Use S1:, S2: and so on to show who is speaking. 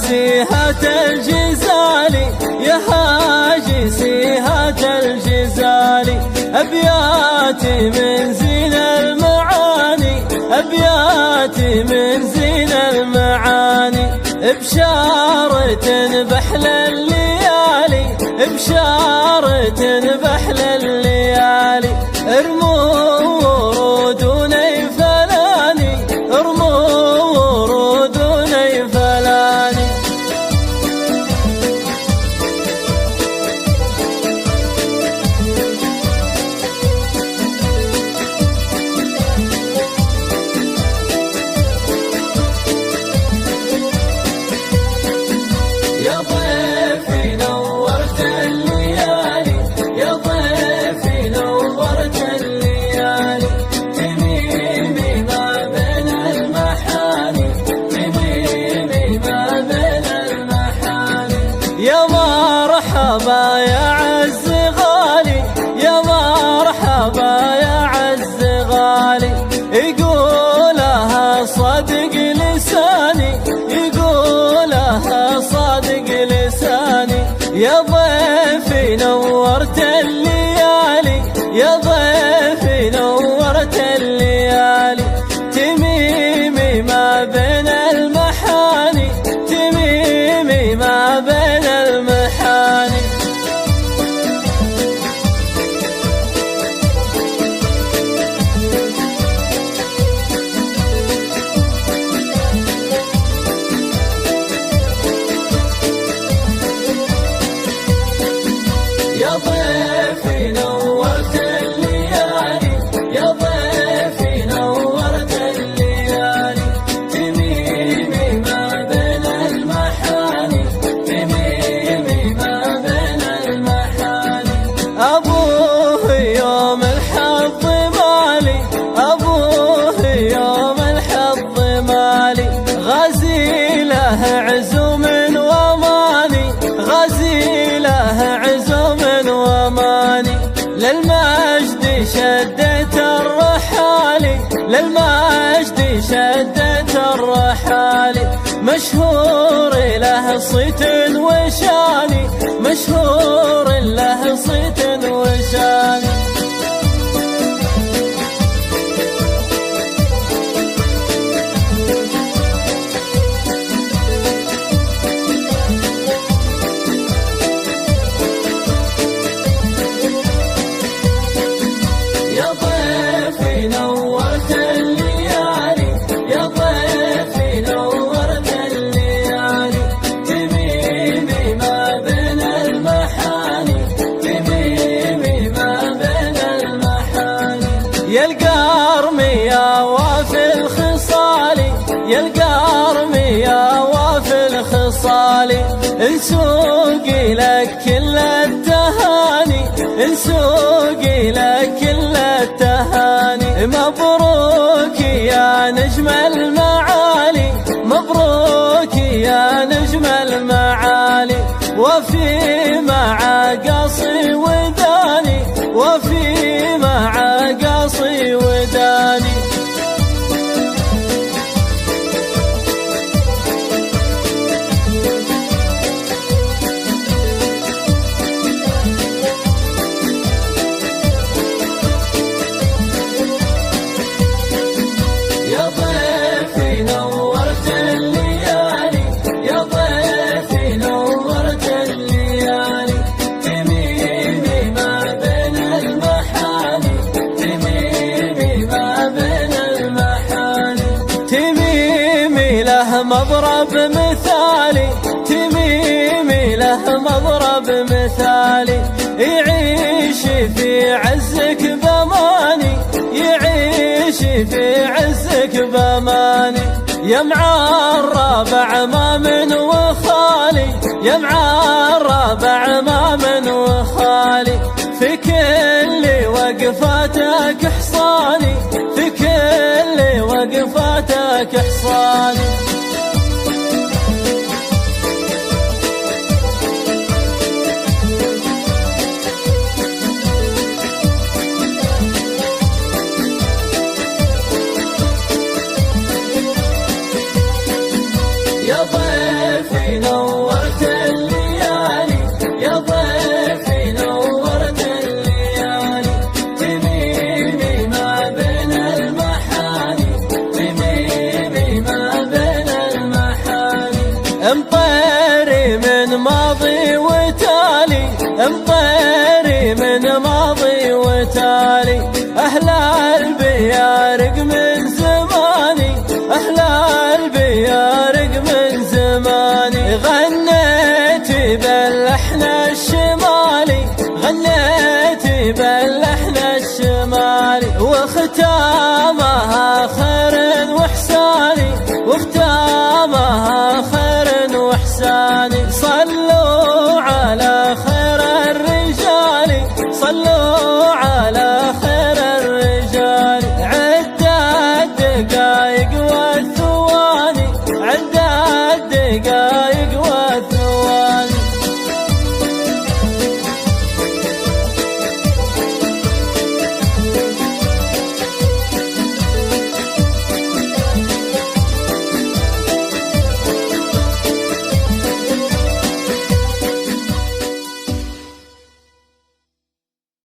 S1: سيهات الجزالي يا هاجي سيهات الجزالي، أبياتي من زين المعاني، أبياتي من زين المعاني، بشارة بحل الليالي، بشارة بحل الليالي، ارموا ورودوني فلاني، ارموا ورودوني فلاني. يا ضيفي نورت الليالي، يا ضيفي نورت الليالي، تميمي ما بين المحاني، تميمي ما بين المحاني. يا مرحبا يا عز غالي، يا مرحبا يا عز غالي، يقولها صدق لساني، يقولها صادق لساني. يا ضيفي نورت الليالي، يا ضيفي نورت الليالي، تميمي ما بين المحاني، تميمي ما بين المحاني. يا ضيفي نورت الليالي، يا ضيفي نورت الليالي، تميمي ما بين المحاني، تميمي ما بين المحاني. أبوه يوم الحظ مالي، أبوه يوم الحظ مالي، غزيله عزوم وماني، غزيله عزوم وماني، للمجد شدت الرحالي، للمجد شدت الرحالي، مشهور له صيت وشاني، مشهور له صيت وشاني. يا ضيفي نورت الليالي، يا ضيفي نورت الليالي، تميمي ما بين المحاني، تميمي ما بين المحاني. يا القرمي يا وافي الخصالي، يا القرمي يا وافي الخصالي، نسوقي لك كل التهاني، نسوقي لك كل التهاني. مبروك يا نجم المعالي، مبروك يا نجم المعالي، وفي مع قصي وداني، وفي مع قصي وداني. يا ضيفي نورت الليالي، يا ضيفي نورت الليالي، تميمي ما بين المحاني، تميمي ما بين المحاني. تميمي له مضرب مثالي، تميمي له مضرب مثالي، يعيش في عزك بماني، يعيش في عزك بماني. يا معرب عمام وخالي، يا معرب عمام وخالي، في كل وقفاتك حصاني، في كل وقفاتك حصاني. يا ضيفي نورت الليالي، يا ضيفي نورت الليالي، تميمي ما بين المحاني، تميمي ما بين المحاني. امطيري من ماضي وتالي، امطيري من ماضي وتالي، أهل البيارق من زماني، أهل البيارق من زماني. غنيتي باللحن الشمالي، غنيتي باللحن الشمالي، وختامها